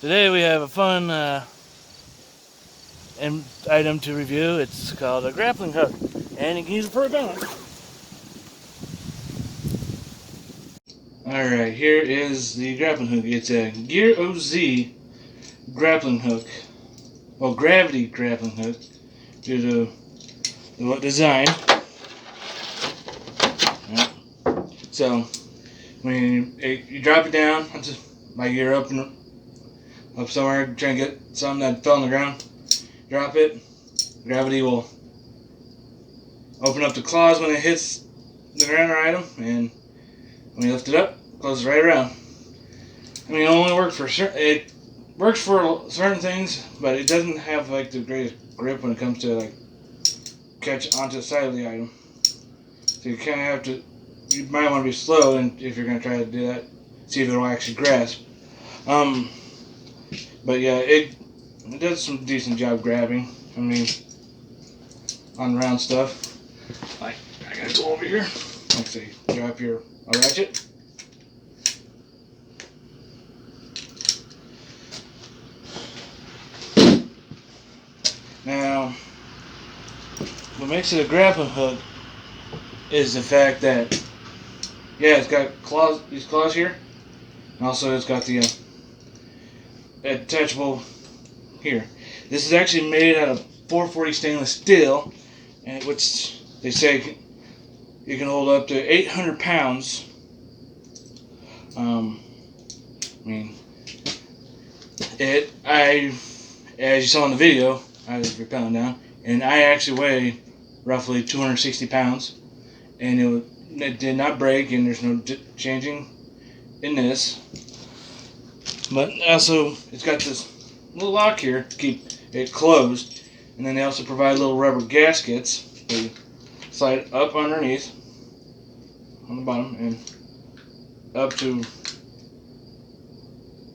Today we have a fun item to review. It's called a grappling hook, and you can use it for a balance. Alright, here is the grappling hook. It's a GearOZ grappling hook. Well, gravity grappling hook due to the design. Right. So, when you drop it down, like you're up somewhere trying to get something that fell on the ground, drop it, gravity will open up the claws when it hits the ground or item, and when you lift it up, it closes right around. I mean, it only works for it works for certain things, but it doesn't have like the greatest grip when it comes to like catch onto the side of the item. So you kind of have to. You might want to be slow, and if you're going to try to do that, see if it'll actually grasp. But yeah, it does some decent job grabbing. I mean, on round stuff. Like I got a tool over here. Let's see, drop your ratchet. Now, what makes it a grappling hook is the fact that, yeah, it's got claws, these claws here, and also it's got the attachable here. This is actually made out of 440 stainless steel, and which they say you can hold up to 800 pounds. I mean, as you saw in the video, I was repelling down, and I actually weigh roughly 260 pounds, and it did not break, and there's no changing in this. But also, it's got this little lock here to keep it closed, and then they also provide little rubber gaskets that you slide up underneath on the bottom and up to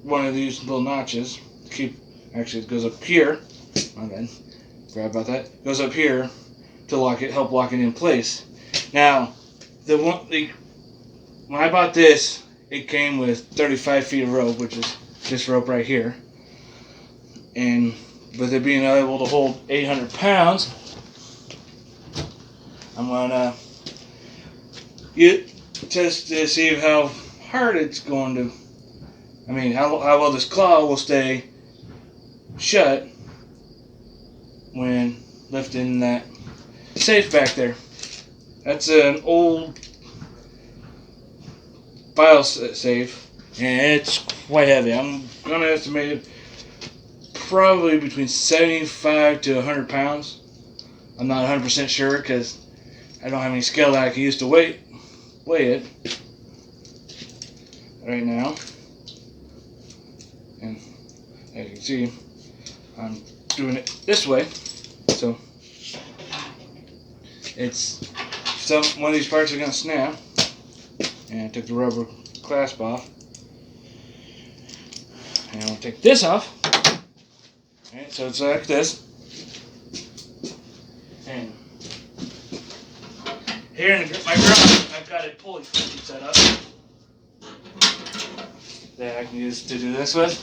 one of these little notches. Actually, it goes up here. My bad. Forgot about that. It goes up here to help lock it in place. Now, when I bought this, it came with 35 feet of rope, which is this rope right here. And with it being able to hold 800 pounds, I'm gonna test to see how hard it's going to. I mean, how well this claw will stay shut when lifting that safe back there. That's an old file safe, and it's quite heavy. I'm gonna estimate it probably between 75 to 100 pounds. I'm not 100% sure because I don't have any scale that I can use to weigh it right now. And as you can see, I'm doing it this way, so one of these parts are going to snap, and I took the rubber clasp off, and I'm going to take this off. Alright, so it's like this, and here in my garage I've got a pulley set up that I can use to do this with.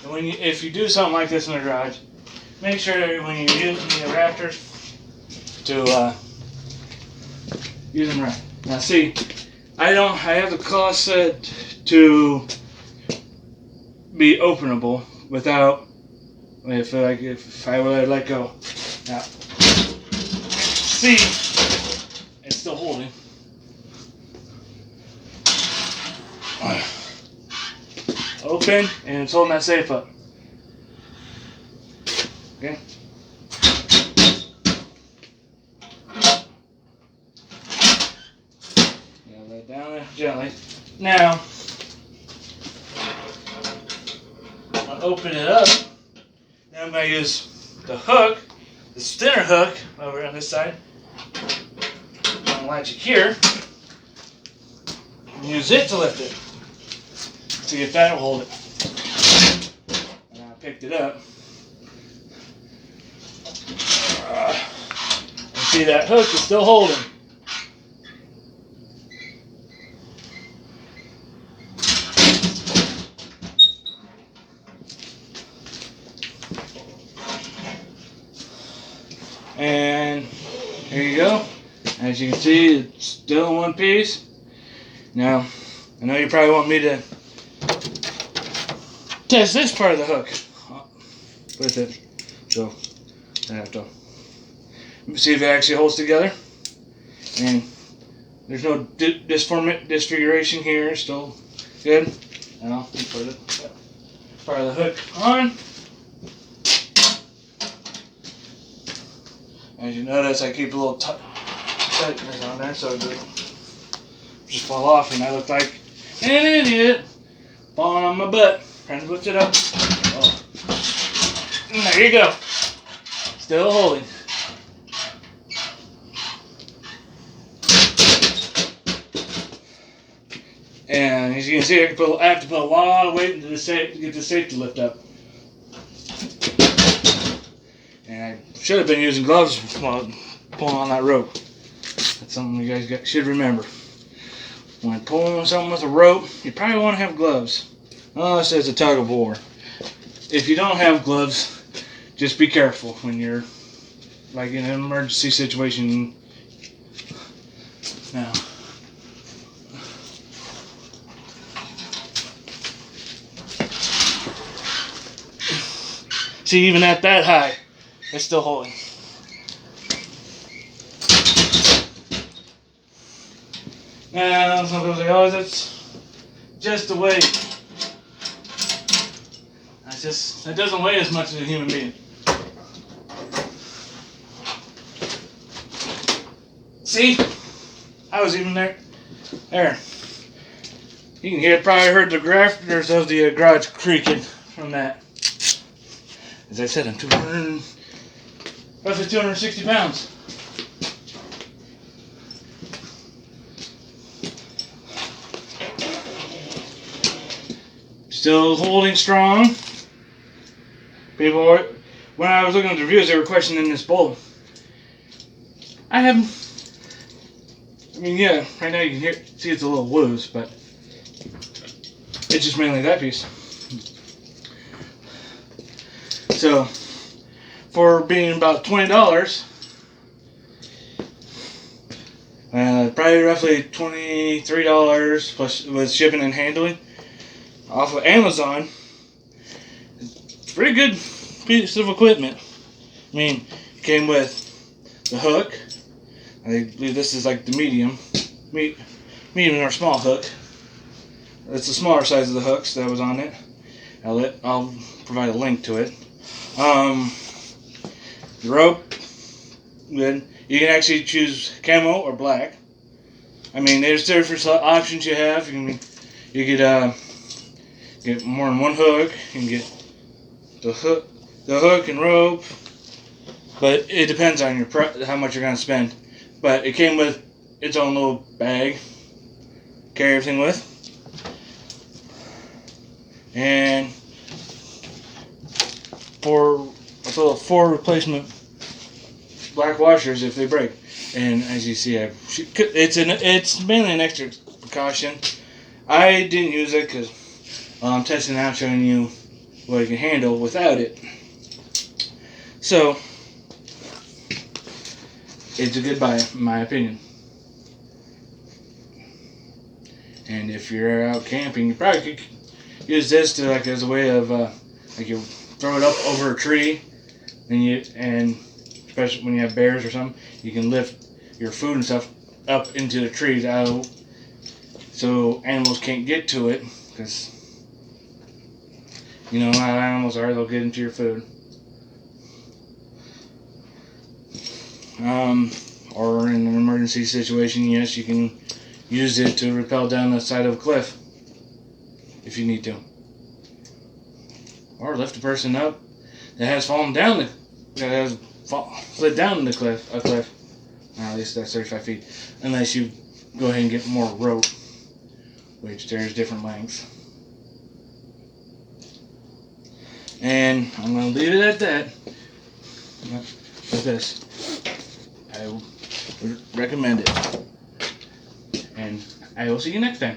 So if you do something like this in the garage, make sure that when you're using the rafters to use them right. Now see, I have the claw set to be openable without if I were to let go. Now see, it's still holding. Open, and it's holding that safe up. Okay. Let it down there gently. Now, I'll open it up. Now I'm going to use the hook, the spinner hook over on this side. I'm going to latch it here and use it to lift it. See if that'll hold it. And I picked it up. And see, that hook is still holding. And here you go. As you can see, it's still in one piece. Now, I know you probably want me to test this part of the hook with it. So, I have to see if it actually holds together. And there's no disfiguration here, still good. And I'll put it part of the hook on. As you notice, I keep a little tightness on there so it doesn't just fall off, and I look like an idiot falling on my butt trying to lift it up. Oh. And there you go, still holding. And as you can see, I have to put a lot of weight into the safe to get the safe to lift up. And I should have been using gloves while pulling on that rope. That's something you guys should remember. When pulling something with a rope, you probably want to have gloves. Unless it's a tug of war. If you don't have gloves, just be careful when you're like in an emergency situation. Now, see, even at that high, it's still holding. Now, some people say, oh, that's just the weight. It doesn't weigh as much as a human being. See? I was even there. There. You can hear, probably heard the rafters of the garage creaking from that. As I said, I'm roughly 260 pounds. Still holding strong. People, when I was looking at the reviews, they were questioning this bulb. I mean, yeah, right now you can see it's a little loose, but it's just mainly that piece. So, for being about $20, probably roughly $23 plus with shipping and handling off of Amazon, it's a pretty good piece of equipment. I mean, it came with the hook. I believe this is like the medium or small hook. It's the smaller size of the hooks that was on it. I'll provide a link to it. The rope, good. You can actually choose camo or black. I mean, there's different options you have. You could get more than one hook. You can get the hook and rope, but it depends on your how much you're gonna spend. But it came with its own little bag, carry everything with, and for four replacement black washers if they break. And as you see, it's mainly an extra precaution. I didn't use it because I'm testing out, showing you what it can handle without it. So it's a good buy, in my opinion. And if you're out camping, you probably could use this to as a way of like you throw it up over a tree, and especially when you have bears or something, you can lift your food and stuff up into the trees out so animals can't get to it, because you know how animals are, they'll get into your food. Or in an emergency situation, yes, you can use it to rappel down the side of a cliff if you need to, or lift a person up that has fallen down slid down the cliff. At least that's 35 feet, unless you go ahead and get more rope, which there's different lengths. And I'm going to leave it at that with this. I would recommend it. And I will see you next time.